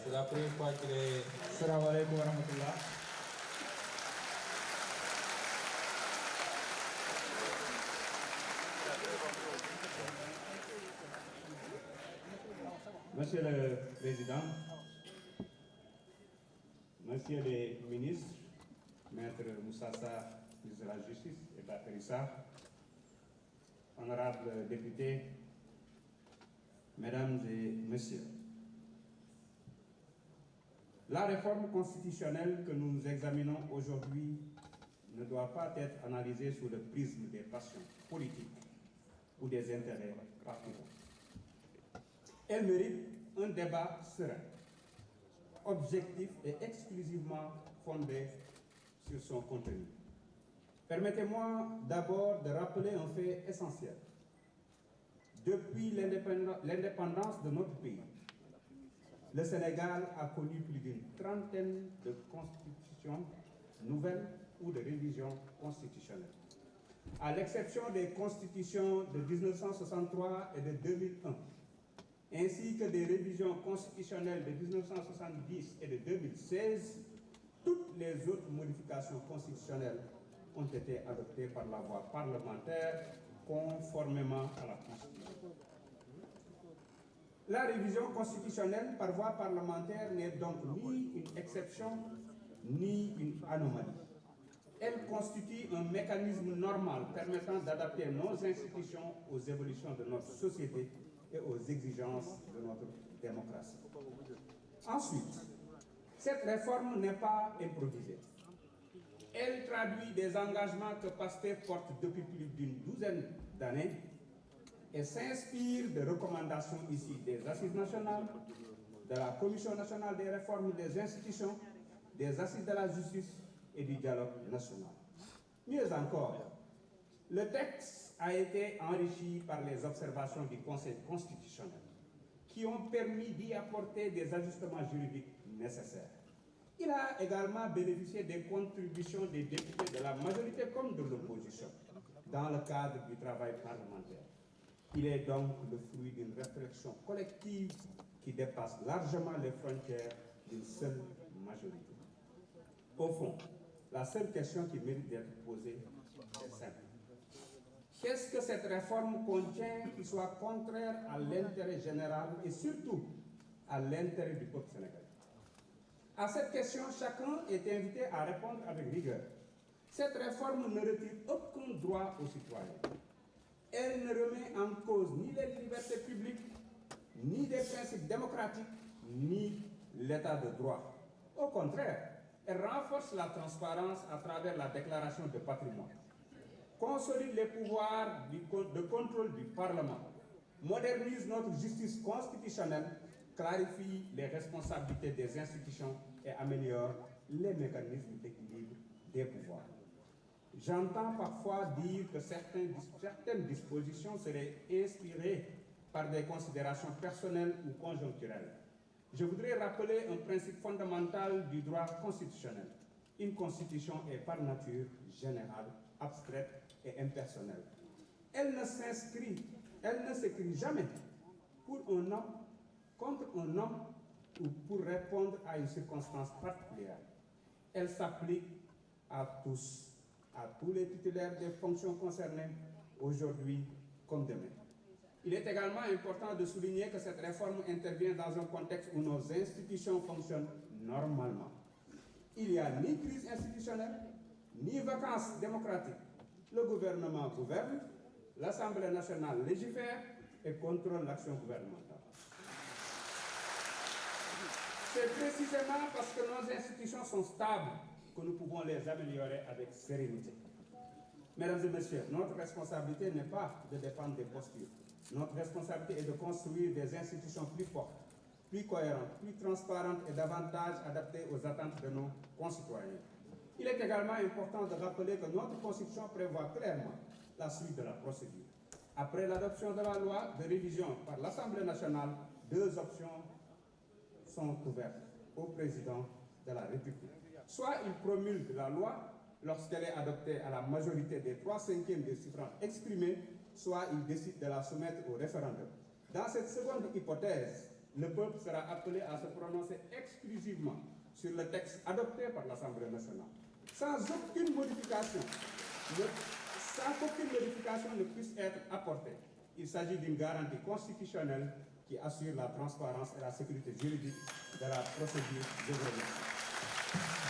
C'est la première fois qu'il est... Assalamu alaikum wa rahmatullah. Monsieur le Président, Monsieur les ministres, Maître Moussassa, ministre de la Justice, et Bakary Sarr, honorables députés, Mesdames et Messieurs, la réforme constitutionnelle que nous examinons aujourd'hui ne doit pas être analysée sous le prisme des passions politiques ou des intérêts partisans. Elle mérite un débat serein, objectif et exclusivement fondé sur son contenu. Permettez-moi d'abord de rappeler un fait essentiel. Depuis l'indépendance de notre pays, le Sénégal a connu plus d'une trentaine de constitutions nouvelles ou de révisions constitutionnelles. À l'exception des constitutions de 1963 et de 2001, ainsi que des révisions constitutionnelles de 1970 et de 2016, toutes les autres modifications constitutionnelles ont été adoptées par la voie parlementaire conformément à la Constitution. La révision constitutionnelle par voie parlementaire n'est donc ni une exception ni une anomalie. Elle constitue un mécanisme normal permettant d'adapter nos institutions aux évolutions de notre société et aux exigences de notre démocratie. Ensuite, cette réforme n'est pas improvisée. Elle traduit des engagements que PASTEF porte depuis plus d'une douzaine d'années et s'inspire de recommandations issues des Assises nationales, de la Commission nationale des réformes des institutions, des Assises de la justice et du dialogue national. Mieux encore, le texte a été enrichi par les observations du Conseil constitutionnel qui ont permis d'y apporter des ajustements juridiques nécessaires. Il a également bénéficié des contributions des députés de la majorité comme de l'opposition dans le cadre du travail parlementaire. Il est donc le fruit d'une réflexion collective qui dépasse largement les frontières d'une seule majorité. Au fond, la seule question qui mérite d'être posée est simple. Qu'est-ce que cette réforme contient qui soit contraire à l'intérêt général et surtout à l'intérêt du peuple sénégalais? À cette question, chacun est invité à répondre avec rigueur. Cette réforme ne retire aucun droit aux citoyens. Elle ne remet en cause ni les libertés publiques, ni des principes démocratiques, ni l'état de droit. Au contraire, elle renforce la transparence à travers la déclaration de patrimoine, consolide les pouvoirs de contrôle du Parlement, modernise notre justice constitutionnelle, clarifie les responsabilités des institutions et améliore les mécanismes d'équilibre des pouvoirs. J'entends parfois dire que certaines dispositions seraient inspirées par des considérations personnelles ou conjoncturelles. Je voudrais rappeler un principe fondamental du droit constitutionnel. Une constitution est par nature générale, abstraite et impersonnelle. Elle ne s'écrit jamais pour un homme, contre un homme ou pour répondre à une circonstance particulière. Elle s'applique à tous les titulaires des fonctions concernées, aujourd'hui comme demain. Il est également important de souligner que cette réforme intervient dans un contexte où nos institutions fonctionnent normalement. Il n'y a ni crise institutionnelle, ni vacances démocratiques. Le gouvernement gouverne, l'Assemblée nationale légifère et contrôle l'action gouvernementale. C'est précisément parce que nos institutions sont stables que nous pouvons les améliorer avec sérénité. Mesdames et messieurs, notre responsabilité n'est pas de défendre des postures. Notre responsabilité est de construire des institutions plus fortes, plus cohérentes, plus transparentes et davantage adaptées aux attentes de nos concitoyens. Il est également important de rappeler que notre Constitution prévoit clairement la suite de la procédure. Après l'adoption de la loi de révision par l'Assemblée nationale, deux options sont ouvertes au président de la République. Soit il promulgue la loi lorsqu'elle est adoptée à la majorité des 3/5 des suffrages exprimés, soit il décide de la soumettre au référendum. Dans cette seconde hypothèse, le peuple sera appelé à se prononcer exclusivement sur le texte adopté par l'Assemblée nationale, sans qu'aucune modification ne puisse être apportée. Il s'agit d'une garantie constitutionnelle qui assure la transparence et la sécurité juridique de la procédure. Je vous remercie.